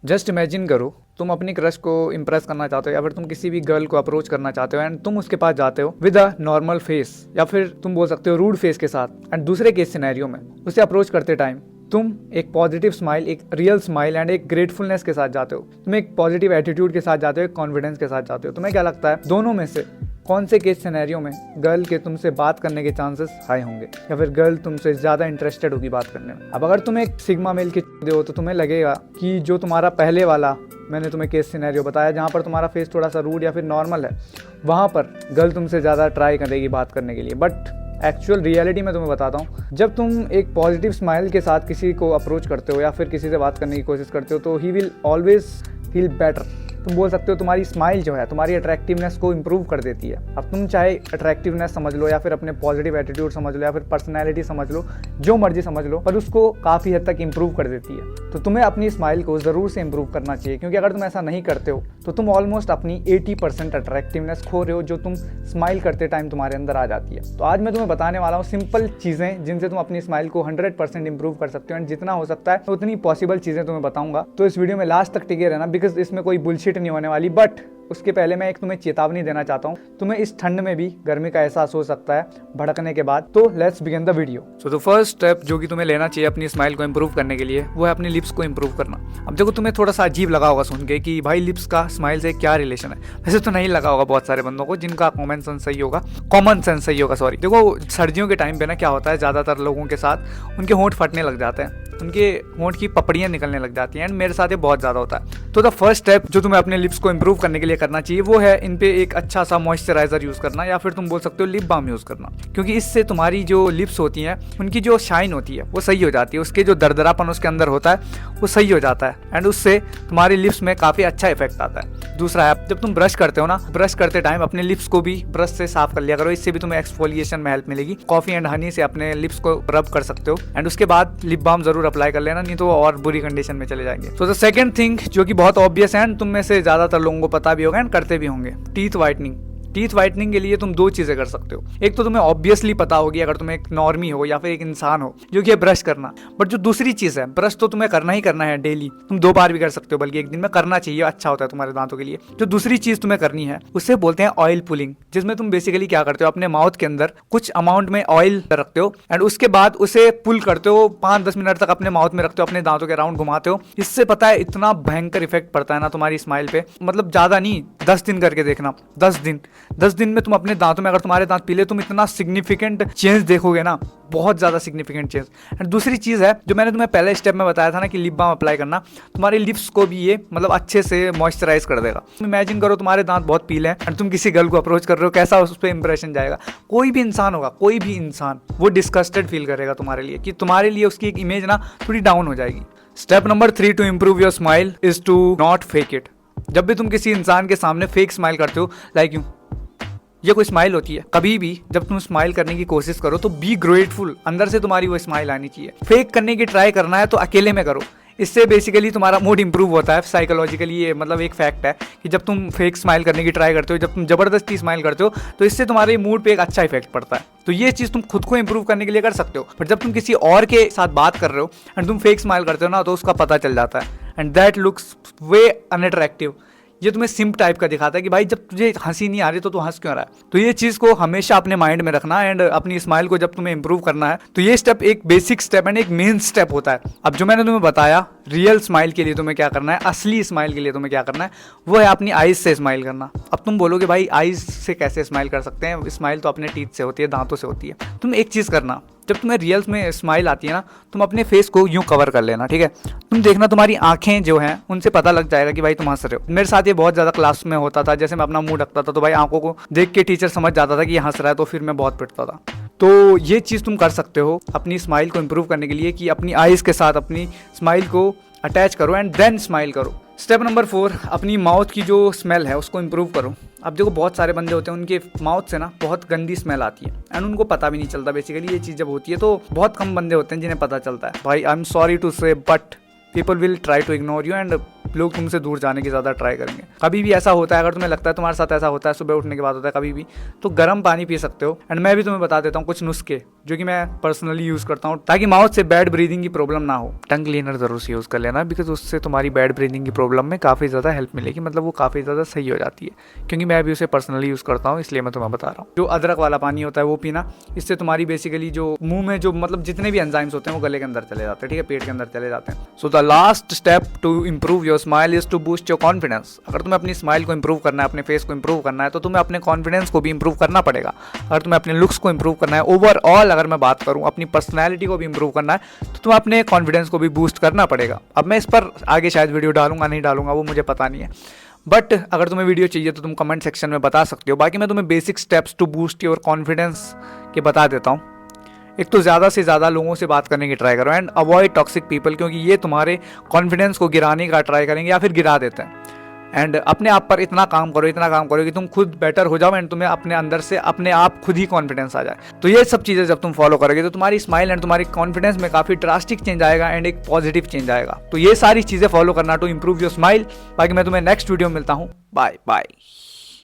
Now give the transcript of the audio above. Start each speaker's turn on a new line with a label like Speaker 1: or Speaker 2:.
Speaker 1: Just imagine करो, तुम अपनी क्रश को इम्प्रेस करना चाहते हो या फिर तुम किसी भी गर्ल को अप्रोच करना चाहते हो एंड तुम उसके पास जाते हो विद अ नॉर्मल फेस या फिर तुम बोल सकते हो रूड फेस के साथ। एंड दूसरे केस सिनेरियो में उसे अप्रोच करते टाइम तुम एक पॉजिटिव स्माइल, एक रियल स्माइल एंड एक ग्रेटफुलनेस के साथ जाते हो। तुम एक पॉजिटिव एटीट्यूड के साथ जाते हो, एक कॉन्फिडेंस के साथ जाते हो। तुम्हें क्या लगता है दोनों में से कौन से केस सिनेरियो में गर्ल के तुमसे बात करने के चांसेस हाई होंगे या फिर गर्ल तुमसे ज़्यादा इंटरेस्टेड होगी बात करने में? अब अगर तुम एक सिग्मा मेल के हो तो तुम्हें लगेगा कि जो तुम्हारा पहले वाला मैंने तुम्हें केस सिनेरियो बताया जहाँ पर तुम्हारा फेस थोड़ा सा रूड या फिर नॉर्मल है, वहाँ पर गर्ल तुमसे ज़्यादा ट्राई करेगी बात करने के लिए। बट एक्चुअल रियलिटी में तुम्हें बताता हूँ, जब तुम एक पॉजिटिव स्माइल के साथ किसी को अप्रोच करते हो या फिर किसी से बात करने की कोशिश करते हो तो he will always feel better. तुम बोल सकते हो तुम्हारी स्माइल जो है तुम्हारी अट्रैक्टिवनेस को इंप्रूव कर देती है। अब तुम चाहे अट्रैक्टिवनेस समझ लो या फिर अपने पॉजिटिव एटीट्यूड समझ लो या फिर पर्सनैलिटी समझ लो, जो मर्जी समझ लो, पर उसको काफ़ी हद तक इंप्रूव कर देती है। तो तुम्हें अपनी स्माइल को ज़रूर से इंप्रूव करना चाहिए, क्योंकि अगर तुम ऐसा नहीं करते हो तो तुम ऑलमोस्ट अपनी 80% अट्रैक्टिवनेस खो रहे हो जो तुम स्माइल करते टाइम तुम्हारे अंदर आ जाती है। तो आज मैं तुम्हें बताने वाला हूँ सिंपल चीज़ें जिनसे तुम अपनी स्माइल को 100% इंप्रूव कर सकते हो एंड जितना हो सकता है उतनी पॉसिबल चीज़ें तुम्हें बताऊंगा। तो इस वीडियो में लास्ट तक टिके रहना, बिकॉज इसमें कोई बुलशिट नहीं होने वाली। बट उसके पहले मैं एक तुम्हें चेतावनी देना चाहता हूँ, तुम्हें इस ठंड में भी गर्मी का एहसास हो सकता है भड़कने के बाद। तो let's begin the video. So the first step जो कि तुम्हें लेना चाहिए अपनी स्माइल को इंप्रूव करने के लिए वो है अपनी लिप्स को इंप्रूव करना। अब देखो, तुम्हें थोड़ा सा अजीब लगा होगा सुन के कि भाई लिप्स का स्माइल से क्या रिलेशन है। वैसे तो नहीं लगा होगा बहुत सारे बंदों को जिनका कॉमन सेंस सही होगा, सॉरी। देखो, सर्दियों के टाइम पे ना क्या होता है, ज़्यादातर लोगों के साथ उनके होंठ फटने लग जाते हैं, उनके होंठ की पपड़ियाँ निकलने लग जाती हैं एंड मेरे साथ ये बहुत ज़्यादा होता है। तो द फर्स्ट स्टेप जो तुम्हें अपने लिप्स को इंप्रूव करने के लिए करना चाहिए वो है इन पे एक अच्छा सा मॉइस्चराइजर यूज़ करना या फिर तुम बोल सकते हो लिप बाम यूज़ करना, क्योंकि इससे तुम्हारी जो लिप्स होती हैं उनकी जो शाइन होती है वो सही हो जाती है, उसके जो दरदरापन उसके अंदर होता है वो सही हो जाता है एंड उससे तुम्हारी लिप्स में काफ़ी अच्छा इफेक्ट आता है। दूसरा है, जब तुम ब्रश करते हो ना, ब्रश करते टाइम अपने लिप्स को भी ब्रश से साफ कर लिया करो, इससे भी तुम्हें एक्सफोलिएशन में हेल्प मिलेगी। कॉफी एंड हनी से अपने लिप्स को रब कर सकते हो एंड उसके बाद लिप बाम जरूर अप्लाई कर लेना, नहीं तो और बुरी कंडीशन में चले जाएंगे। तो द सेकंड थिंग जो कि बहुत ऑब्वियस है एंड तुम में से ज्यादातर लोगों को पता भी होगा एंड करते भी होंगे, टीथ व्हाइटनिंग। टीथ व्हाइटनिंग के लिए तुम दो चीजें कर सकते हो। एक तो तुम्हें ऑब्वियसली पता होगी अगर तुम एक नॉर्मी हो या फिर एक इंसान हो, जो कि है ब्रश करना। बट जो दूसरी चीज है, ब्रश तो तुम्हें करना ही करना है डेली, तुम 2 बार भी कर सकते हो, बल्कि एक दिन में करना चाहिए, अच्छा होता है तुम्हारे दांतों के लिए। जो दूसरी चीज तुम्हें करनी है उसे बोलते हैं ऑयल पुलिंग, जिसमें तुम बेसिकली क्या करते हो, अपने माउथ के अंदर कुछ अमाउंट में ऑयल रखते हो एंड उसके बाद उसे पुल करते हो, 5-10 मिनट तक अपने माउथ में रखते हो, अपने दांतों के राउंड घुमाते हो। इससे पता है इतना भयंकर इफेक्ट पड़ता है ना तुम्हारी स्माइल पे, मतलब ज्यादा नहीं, 10 दिन करके देखना। 10 दिन में तुम अपने दांतों में, अगर तुम्हारे दांत पीले, तुम इतना सिग्निफिकेंट चेंज देखोगे ना, बहुत ज्यादा सिग्निफिकेंट चेंज। एंड दूसरी चीज है जो मैंने तुम्हें पहले स्टेप में बताया था ना कि लिप बाम अप्लाई करना, तुम्हारे लिप्स को भी ये मतलब अच्छे से मॉइस्चराइज कर देगा। तुम इमेजिन करो तुम्हारे दांत बहुत पीले हैं एंड तुम किसी गर्ल को अप्रोच कर रहे हो, कैसा उस पर इंप्रेशन जाएगा? कोई भी इंसान होगा, कोई भी इंसान, वो डिस्कस्टेड फील करेगा तुम्हारे लिए, कि तुम्हारे लिए उसकी एक इमेज ना थोड़ी डाउन हो जाएगी। Step number 3 to improve your smile is to not fake it. जब भी तुम किसी इंसान के सामने फेक स्माइल करते हो, लाइक यूं, ये कोई स्माइल होती है, कभी भी जब तुम स्माइल करने की कोशिश करो तो बी ग्रेटफुल, अंदर से तुम्हारी वो स्माइल आनी चाहिए। फेक करने की ट्राई करना है तो अकेले में करो, इससे बेसिकली तुम्हारा मूड इंप्रूव होता है साइकोलॉजिकली। ये मतलब एक फैक्ट है कि जब तुम फेक स्माइल करने की ट्राई करते हो, जब तुम जबरदस्ती स्माइल करते हो, तो इससे तुम्हारे मूड पे एक अच्छा इफेक्ट पड़ता है। तो ये चीज़ तुम खुद को इंप्रूव करने के लिए कर सकते हो, पर जब तुम किसी और के साथ बात कर रहे हो एंड तुम फेक स्माइल करते हो ना, तो उसका पता चल जाता है and that looks way unattractive. ये तुम्हें सिम्प टाइप का दिखाता है कि भाई जब तुझे हंसी नहीं आ रही तो तू हंस क्यों रहा है। तो ये चीज़ को हमेशा अपने माइंड में रखना एंड अपनी स्माइल को जब तुम्हें इंप्रूव करना है तो ये स्टेप एक बेसिक स्टेप एंड एक मेन स्टेप होता है। अब जो मैंने तुम्हें बताया रियल स्माइल के लिए तुम्हें क्या करना है, असली स्माइल के लिए तुम्हें क्या करना है, वो है अपनी आईज से स्माइल करना। अब तुम बोलोगे भाई आईज से कैसे स्माइल कर सकते हैं, स्माइल तो अपने टीथ से होती है, दांतों से होती है। तुम एक चीज़ करना, जब तुम्हें रियल में स्माइल आती है ना, तुम अपने फेस को यूं कवर कर लेना, ठीक है? तुम देखना तुम्हारी आंखें जो हैं उनसे पता लग जाएगा कि भाई तुम हंस रहे हो। मेरे साथ ये बहुत ज़्यादा क्लास में होता था, जैसे मैं अपना मुंह ढकता था तो भाई आंखों को देख के टीचर समझ जाता था कि ये हंस रहा है, तो फिर मैं बहुत पिटता था। तो ये चीज़ तुम कर सकते हो अपनी स्माइल को इंप्रूव करने के लिए कि अपनी आइज़ के साथ अपनी स्माइल को अटैच करो एंड देन स्माइल करो। स्टेप नंबर 4, अपनी माउथ की जो स्मेल है उसको इंप्रूव करो। अब देखो, बहुत सारे बंदे होते हैं उनके माउथ से ना बहुत गंदी स्मेल आती है एंड उनको पता भी नहीं चलता। बेसिकली ये चीज़ जब होती है तो बहुत कम बंदे होते हैं जिन्हें पता चलता है। भाई I am sorry to say but people will try to ignore you and लोग तुमसे दूर जाने की ज़्यादा ट्राई करेंगे। कभी भी ऐसा होता है, अगर तुम्हें लगता है तुम्हारे साथ ऐसा होता है, सुबह उठने के बाद होता है कभी भी, तो गर्म पानी पी सकते हो। एंड मैं भी तुम्हें बता देता हूँ कुछ नुस्खे जो कि मैं पर्सनली यूज़ करता हूँ ताकि माउथ से बैड ब्रीदिंग की प्रॉब्लम ना हो। टंग क्लीनर ज़रूर से यूज़ कर लेना, बिकॉज उससे तुम्हारी बैड ब्रीदिंग की प्रॉब्लम में काफ़ी ज़्यादा हेल्प मिलेगी, मतलब वो काफ़ी ज़्यादा सही हो जाती है, क्योंकि मैं भी उसे पर्सनली यूज़ करता हूँ, इसलिए मैं तुम्हें बता रहा हूँ। जो अदरक वाला पानी होता है वो पीना, इससे तुम्हारी बेसिकली जो मुंह में जो मतलब जितने भी एंजाइम्स होते हैं वो गले के अंदर चले जाते हैं, ठीक है, पेट के अंदर चले जाते हैं। So the last step to improve your smile is to boost your confidence. अगर तुम्हें अपनी स्माइल को इंप्रूव करना है, अपने फेस को इंप्रूव करना है, तो तुम्हें अपने कॉन्फिडेंस को भी इंप्रूव करना पड़ेगा। अगर तुम्हें अपने लुक्स को इंप्रूव करना है, ओवरऑल अगर मैं बात करूँ अपनी पर्सनैलिटी को भी इंप्रूव करना है, तो तुम्हें अपने कॉन्फिडेंस को भी बूस्ट करना पड़ेगा। अब मैं इस पर आगे शायद वीडियो डालूंगा नहीं डालूंगा वो मुझे पता नहीं है, बट अगर तुम्हें वीडियो चाहिए तो तुम कमेंट सेक्शन में बता सकते हो। बाकी मैं तुम्हें basic steps to boost your confidence के बता देता हूँ। एक तो ज़्यादा से ज़्यादा लोगों से बात करने की ट्राई करो एंड अवॉइड टॉक्सिक पीपल, क्योंकि ये तुम्हारे कॉन्फिडेंस को गिराने का ट्राई करेंगे या फिर गिरा देते हैं। एंड अपने आप पर इतना काम करो कि तुम खुद बेटर हो जाओ एंड तुम्हें अपने अंदर से अपने आप खुद ही कॉन्फिडेंस आ जाए। तो ये सब चीज़ें जब तुम फॉलो करोगे तो तुम्हारी स्माइल एंड तुम्हारी कॉन्फिडेंस में काफ़ी ड्रास्टिक चेंज आएगा एंड एक पॉजिटिव चेंज आएगा। तो ये सारी चीज़ें फॉलो करना टू इंप्रूव योर स्माइल। बाकी मैं तुम्हें नेक्स्ट वीडियो में मिलता हूँ। Bye bye.